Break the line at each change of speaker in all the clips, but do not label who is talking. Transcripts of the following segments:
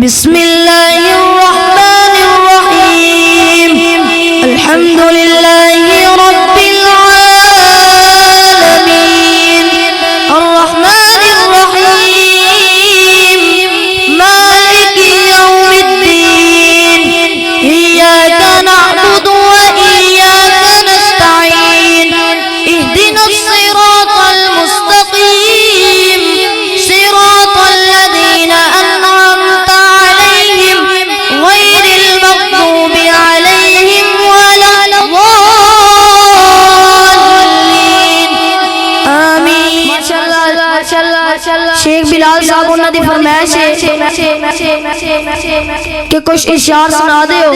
بسم اللہ الرحمن الرحیم الحمد للہ رب العالمین الرحمن الرحیم مالک یوم الدین ایاک نعبد وإیاک نستعین اہدنا الصراط المستقیم صراط الذین أنعمت عليهم غير المغضوب عليهم ولا الضالين آمین. شیخ بلال صاحب انہوں نے فرمائش ہے کہ کچھ اشعار سنا دیو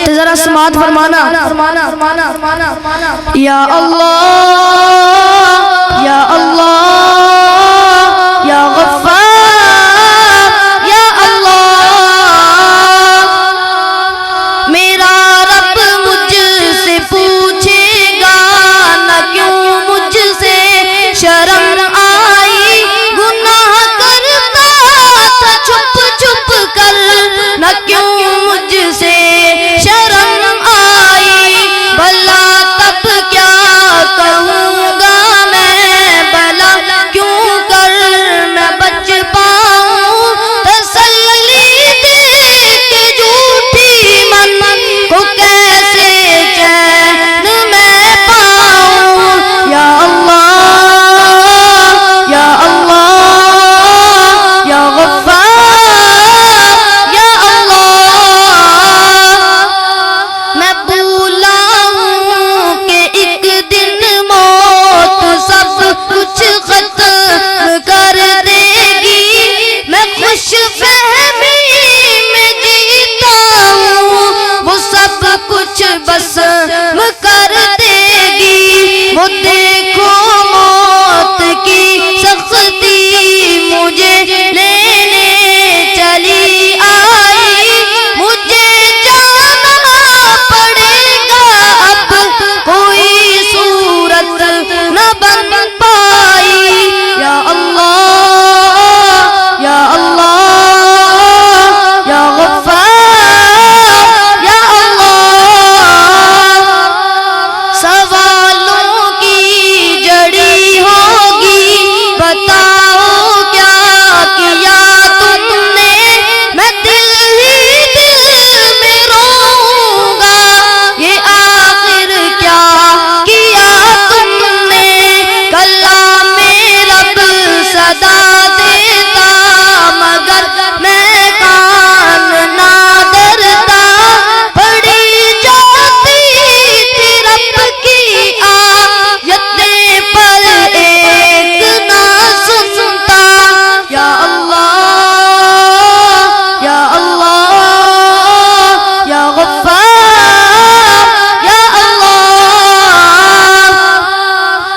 تو ذرا سماعت فرمانا. یا اللہ یا اللہ یا غفار یا اللہ. میرا رب مجھ سے پوچھے گا نہ کیوں مجھ سے شرم آئی. گناہ کرتا تھا چھپ چھپ کر نہ کیوں مجھ سے شرم آئی. بھلا تب کیا کہوں گا میں بھلا کیوں کر میں بچ پاؤں. تسلی دے کے جھوٹی من کو کیسے چین میں پاؤں. یا اللہ یا اللہ یا غفار یا اللہ. میں بھولا ہوں کہ ایک دن موت سب کچھ ختم کر دے گی. میں خوش فہمی میں جیتا ہوں وہ سب کچھ بس کر دے گی. وہ دیکھو موت کی سختی مجھے لینے چلی آئی. مجھے جانا پڑے گا اب کوئی صورت نہ بن پائی. یا اللہ یا اللہ یا غفار یا اللہ. سوالوں کی جڑی ہوگی بتاؤ کیا کیا تم نے. میں دل ہی دل میں روؤں گا یہ آخر کیا کیا تم نے. کلام رب صدا دیتا مگر میں کان نہ درتا. پڑی جاتی تھی رب کی آیتیں پر ایک نہ سنتا. یا اللہ یا اللہ یا غفار یا اللہ.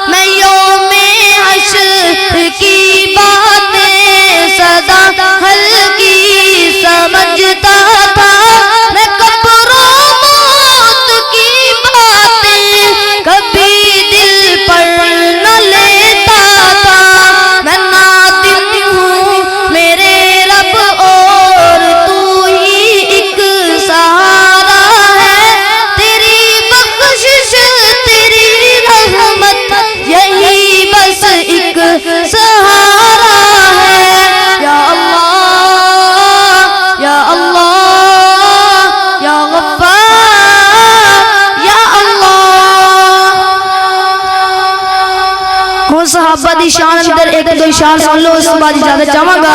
میں یوم حشر کی باتیں سدا ہلکی سمجھتا تھا. میں قبر و موت کی باتیں کبھی دل پر نہ لیتا تھا. میں نادم ہوں میرے رب اور تو ہی ایک سہارا ہے. تیری بخشش تیری رحمت یہی بس ایک سہارا ہے. یا اللہ یا اللہ یا غفار یا اللہ. ہوں صحابہ دی شان اندر ایک دو اشعار سن لو اس کے بعد اجازت چاہوں گا.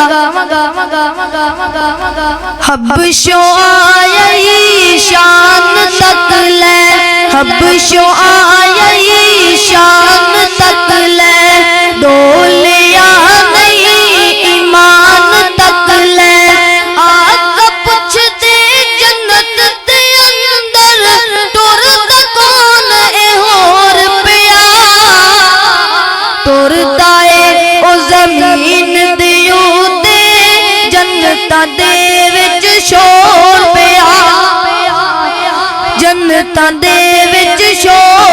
حبشو آئی شان تک لے حبشو آئی شان تک لے. ڈولیا نہیں ایمان تک لے. آقا پوچھ دے جنت دے اندر ٹور دا کون اے ہور پیا. ٹور دائے او زمین دیو دے جنتاں دے وچ شور پیا. جنتاں دے وچ شور